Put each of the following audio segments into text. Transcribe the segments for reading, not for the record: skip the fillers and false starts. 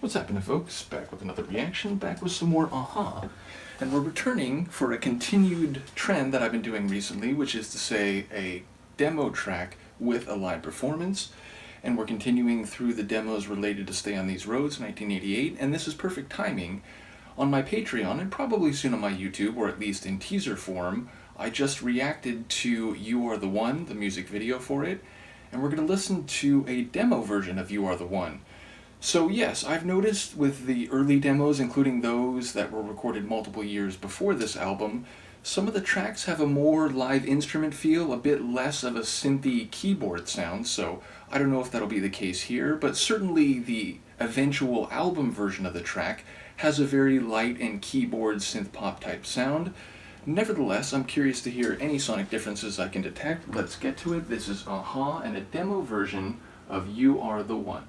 What's happening, folks? Back with another reaction, back with some more Aha. And we're returning for a continued trend that I've been doing recently, which is to say a demo track with a live performance. And we're continuing through the demos related to Stay on These Roads, 1988, and this is perfect timing. On my Patreon, and probably soon on my YouTube, or at least in teaser form, I just reacted to You Are the One, the music video for it, and we're going to listen to a demo version of You Are the One. So yes, I've noticed with the early demos, including those that were recorded multiple years before this album, some of the tracks have a more live instrument feel, a bit less of a synthy keyboard sound, so I don't know if that'll be the case here, but certainly the eventual album version of the track has a very light and keyboard synth pop type sound. Nevertheless, I'm curious to hear any sonic differences I can detect. Let's get to it. This is Aha and a demo version of You Are the One.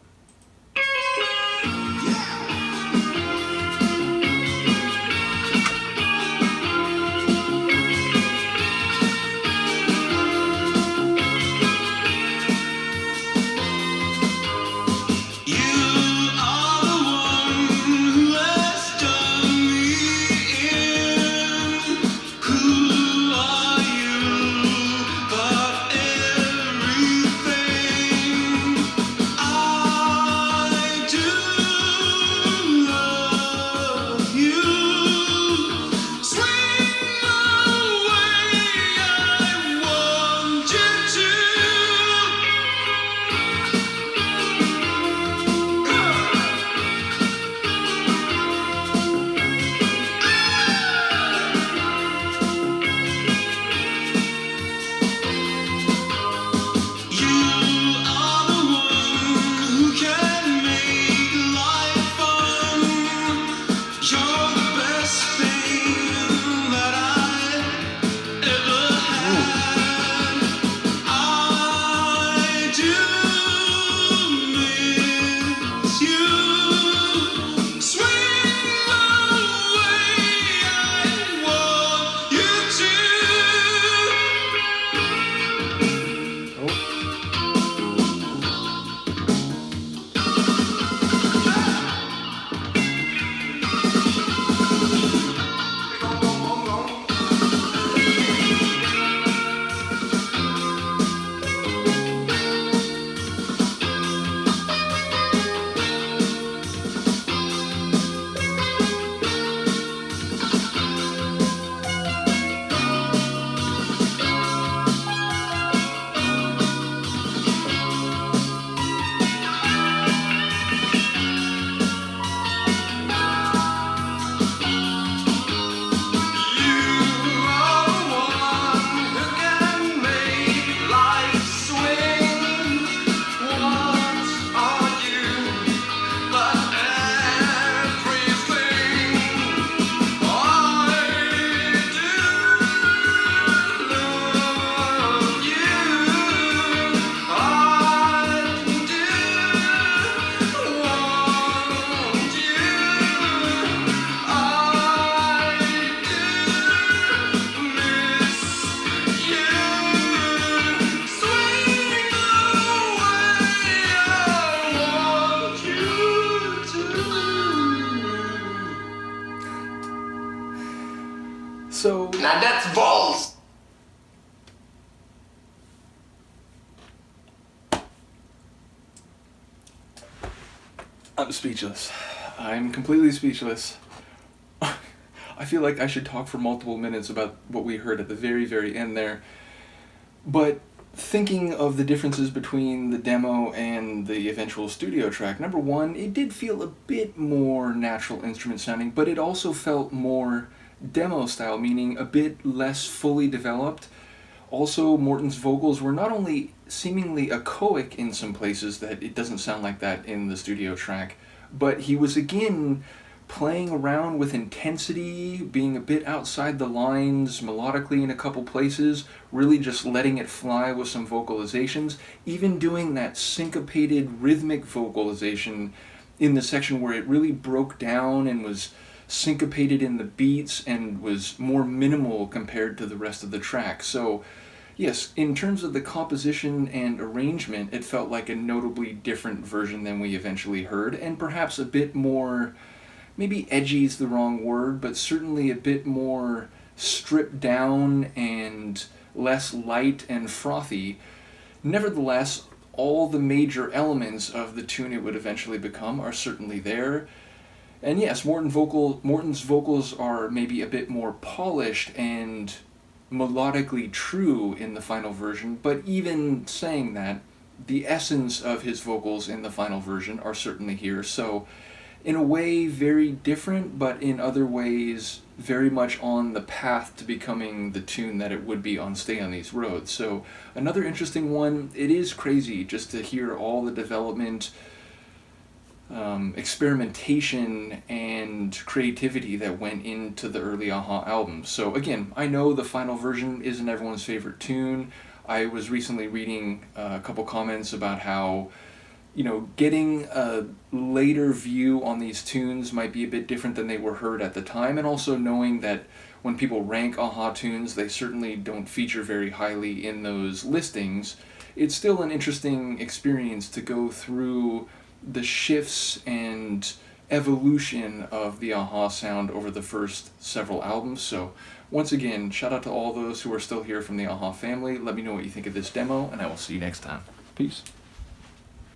So now that's balls! I'm speechless. I'm completely speechless. I feel like I should talk for multiple minutes about what we heard at the very, very end there. But thinking of the differences between the demo and the eventual studio track, number one, it did feel a bit more natural instrument sounding, but it also felt more demo style, meaning a bit less fully developed. Also, Morton's vocals were not only seemingly echoic in some places, that it doesn't sound like that in the studio track, but he was again playing around with intensity, being a bit outside the lines melodically in a couple places, really just letting it fly with some vocalizations, even doing that syncopated rhythmic vocalization in the section where it really broke down and was syncopated in the beats and was more minimal compared to the rest of the track. So Yes, in terms of the composition and arrangement, it felt like a notably different version than we eventually heard, and perhaps a bit more, maybe edgy is the wrong word, but certainly a bit more stripped down and less light and frothy. Nevertheless, all the major elements of the tune it would eventually become are certainly there. And yes, Morton's vocals are maybe a bit more polished and melodically true in the final version, but even saying that, the essence of his vocals in the final version are certainly here. So, in a way, very different, but in other ways, very much on the path to becoming the tune that it would be on Stay on These Roads. So, another interesting one. It is crazy just to hear all the development, experimentation, and creativity that went into the early Aha albums. So, again, I know the final version isn't everyone's favorite tune. I was recently reading a couple comments about how, getting a later view on these tunes might be a bit different than they were heard at the time, and also knowing that when people rank Aha tunes, they certainly don't feature very highly in those listings. It's still an interesting experience to go through the shifts and evolution of the Aha sound over the first several albums. So, once again, shout out to all those who are still here from the Aha family. Let me know what you think of this demo, and I will see you next time. Peace.